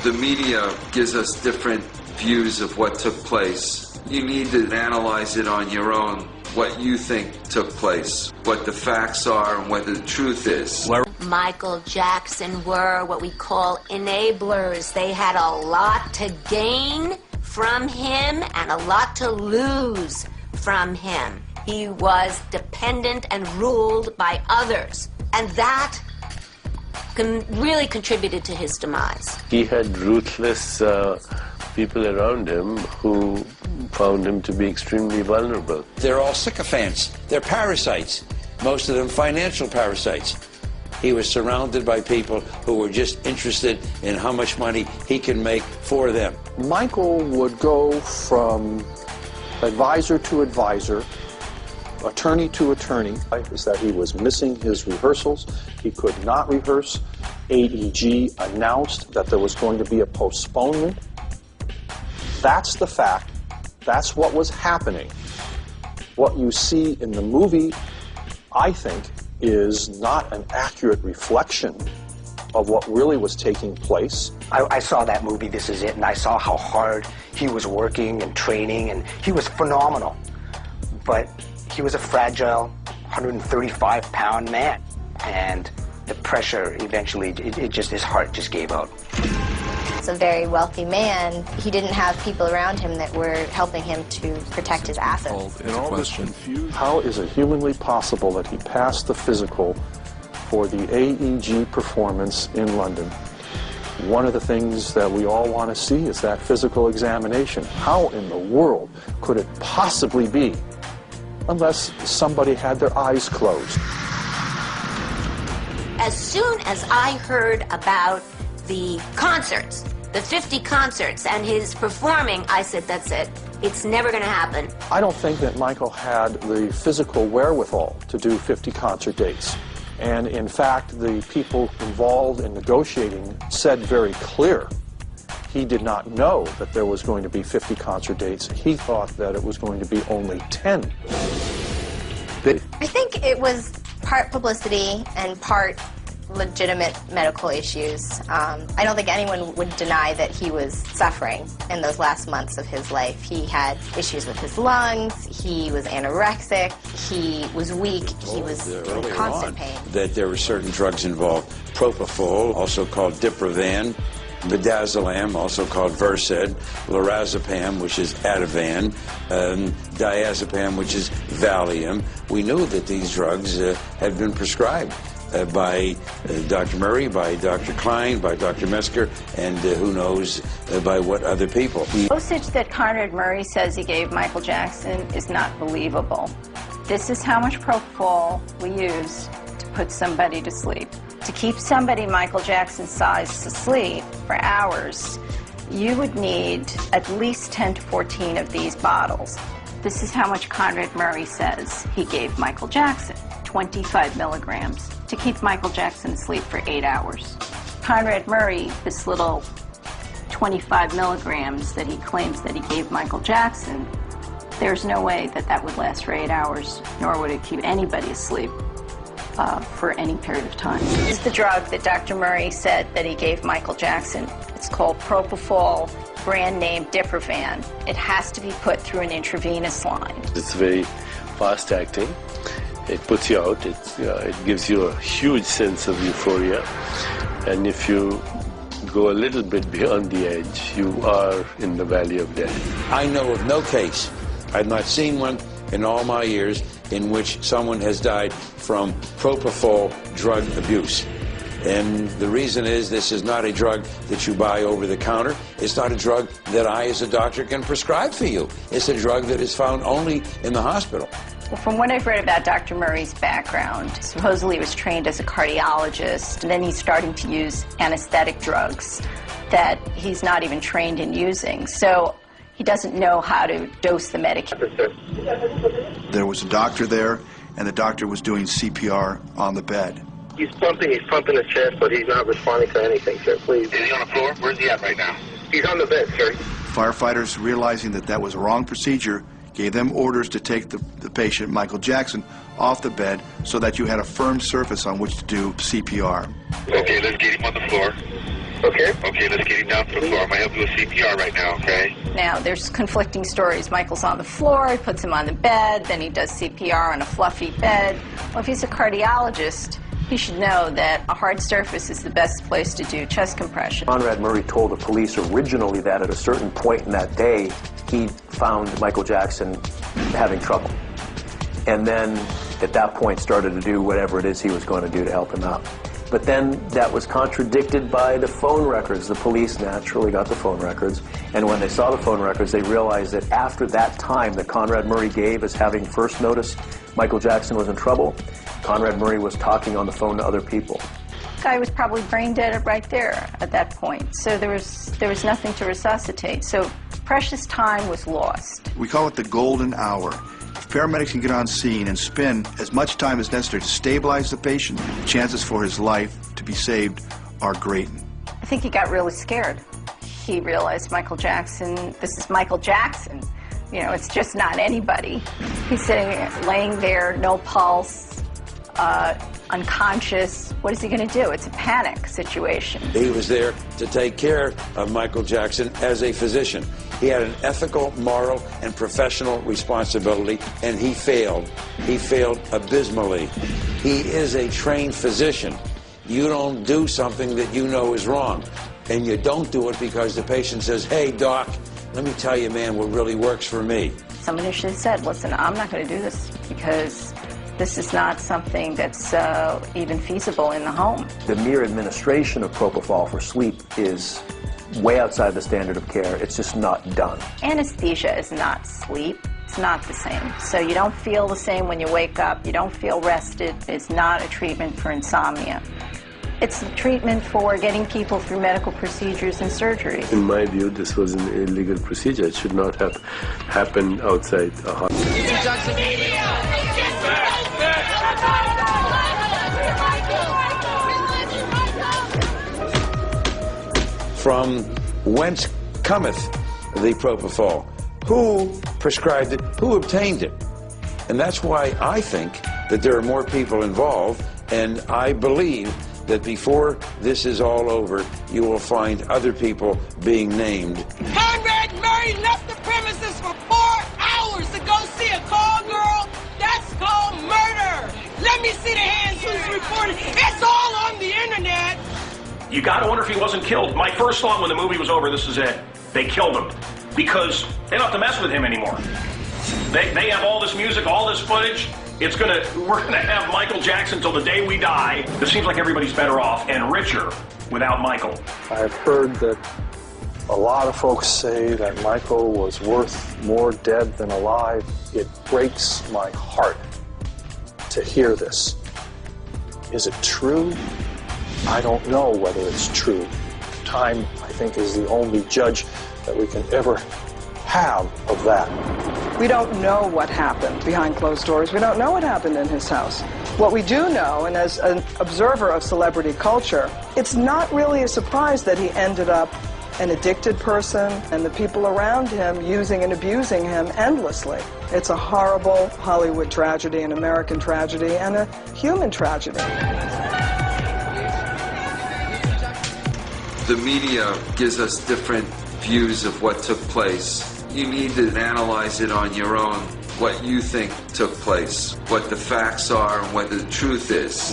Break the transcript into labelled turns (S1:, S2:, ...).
S1: The media gives us different views of what took place. You need to analyze it on your own, what you think took place, what the facts are, and what the truth is.
S2: Michael Jackson were what we call enablers. They had a lot to gain from him and a lot to lose from him. He was dependent and ruled by others, and that really contributed to his demise.
S3: He had ruthless people around him who found him to be extremely vulnerable.
S4: They're all sycophants. They're parasites, most of them financial parasites. He was surrounded by people who were just interested in how much money he can make for them.
S5: Michael would go from advisor to advisor, attorney to attorney. Is that he was missing his rehearsals. He could not rehearse. AEG announced that there was going to be a postponement. That's the fact. That's what was happening. What you see in the movie, I think, is not an accurate reflection of what really was taking place.
S6: I saw that movie, This Is It, and I saw how hard he was working and training, and he was phenomenal. But he was a fragile 135-pound man, and the pressure eventually, his heart just gave out.
S7: As a very wealthy man, he didn't have people around him that were helping him to protect his assets.
S5: In all this confusion, how is it humanly possible that he passed the physical for the AEG performance in London? One of the things that we all want to see is that physical examination. How in the world could it possibly be unless somebody had their eyes closed?
S2: As soon as I heard about the concerts, the 50 concerts, and his performing, I said, that's it. It's never going to happen.
S5: I don't think that Michael had the physical wherewithal to do 50 concert dates. And in fact, the people involved in negotiating said very clear he did not know that there was going to be 50 concert dates. He thought that it was going to be only 10.
S7: I think it was part publicity and part legitimate medical issues. I don't think anyone would deny that he was suffering in those last months of his life. He had issues with his lungs, he was anorexic, he was weak, he was in constant pain.
S4: That there were certain drugs involved. Propofol, also called Diprovan, midazolam, also called Versed, lorazepam, which is Ativan, diazepam, which is Valium. We knew that these drugs had been prescribed by Dr. Murray, by Dr. Klein, by Dr. Mesker, and who knows by what other people.
S8: The dosage that Conrad Murray says he gave Michael Jackson is not believable. This is how much propofol we use to put somebody to sleep. To keep somebody Michael Jackson's size asleep for hours, you would need at least 10 to 14 of these bottles. This is how much Conrad Murray says he gave Michael Jackson, 25 milligrams, to keep Michael Jackson asleep for 8 hours. Conrad Murray, this little 25 milligrams that he claims that he gave Michael Jackson, there's no way that that would last for 8 hours, nor would it keep anybody asleep for any period of time. This is the drug that Dr. Murray said that he gave Michael Jackson. It's called propofol, brand name Diprovan. It has to be put through an intravenous line.
S3: It's very fast acting. It puts you out. It gives you a huge sense of euphoria. And if you go a little bit beyond the edge, you are in the valley of death.
S4: I know of no case, I've not seen one in all my years, in which someone has died from propofol drug abuse. And the reason is this is not a drug that you buy over the counter. It's not a drug that I as a doctor can prescribe for you. It's a drug that is found only in the hospital.
S8: Well, from what I've read about Dr. Murray's background, supposedly he was trained as a cardiologist, and then he's starting to use anesthetic drugs that he's not even trained in using. So he doesn't know how to dose the medication.
S9: There was a doctor there, and the doctor was doing CPR on the bed.
S10: He's pumping his chest, but he's not responding to anything, sir. Please.
S11: Is he on the floor? Where's he at right now?
S10: He's on the bed, sir.
S9: Firefighters, realizing that that was a wrong procedure, gave them orders to take the patient, Michael Jackson, off the bed so that you had a firm surface on which to do CPR.
S11: Okay, let's get him on the floor.
S10: Okay.
S11: Okay, let's get him down to the floor. I might help you with CPR right now, okay?
S8: Now, there's conflicting stories. Michael's on the floor, he puts him on the bed, then he does CPR on a fluffy bed. Well, if he's a cardiologist, he should know that a hard surface is the best place to do chest compression.
S5: Conrad Murray told the police originally that at a certain point in that day, he found Michael Jackson having trouble. And then, at that point, started to do whatever it is he was going to do to help him out. But then that was contradicted by the phone records. The police naturally got the phone records, and when they saw the phone records, they realized that after that time that Conrad Murray gave as having first noticed Michael Jackson was in trouble, Conrad Murray was talking on the phone to other people.
S8: The guy was probably brain dead right there at that point, so there was nothing to resuscitate. So precious time was lost.
S9: We call it the golden hour. If paramedics can get on scene and spend as much time as necessary to stabilize the patient, the chances for his life to be saved are great.
S8: I think he got really scared. He realized Michael Jackson, this is Michael Jackson. You know, it's just not anybody. He's laying there, no pulse, unconscious. What is he going to do? It's a panic situation.
S4: He was there to take care of Michael Jackson as a physician. He had an ethical, moral, and professional responsibility, and he failed. He failed abysmally. He is a trained physician. You don't do something that you know is wrong, and you don't do it because the patient says, hey, doc, let me tell you, man, what really works for me.
S8: Someone initially said, listen, I'm not going to do this because this is not something that's even feasible in the home.
S5: The mere administration of propofol for sleep is way outside the standard of care. It's just not done.
S8: Anesthesia is not sleep. It's not the same. So you don't feel the same when you wake up. You don't feel rested. It's not a treatment for insomnia. It's a treatment for getting people through medical procedures and surgeries.
S3: In my view, this was an illegal procedure. It should not have happened outside a hospital.
S4: From whence cometh the propofol? Who prescribed it? Who obtained it? And that's why I think that there are more people involved, and I believe that before this is all over, you will find other people being named.
S12: Conrad Murray left the premises for 4 hours to go see a call girl. That's called murder. Let me see the hands who's reporting. It's all on the internet.
S13: You gotta wonder if he wasn't killed. My first thought when the movie was over, this is it. They killed him. Because they don't have to mess with him anymore. They have all this music, all this footage. We're gonna have Michael Jackson till the day we die. It seems like everybody's better off and richer without Michael.
S5: I've heard that a lot of folks say that Michael was worth more dead than alive. It breaks my heart to hear this. Is it true? I don't know whether it's true. Time, I think, is the only judge that we can ever have of that.
S14: We don't know what happened behind closed doors. We don't know what happened in his house. What we do know, and as an observer of celebrity culture, it's not really a surprise that he ended up an addicted person and the people around him using and abusing him endlessly. It's a horrible Hollywood tragedy, an American tragedy, and a human tragedy.
S1: The media gives us different views of what took place. You need to analyze it on your own, what you think took place, what the facts are, and what the truth is.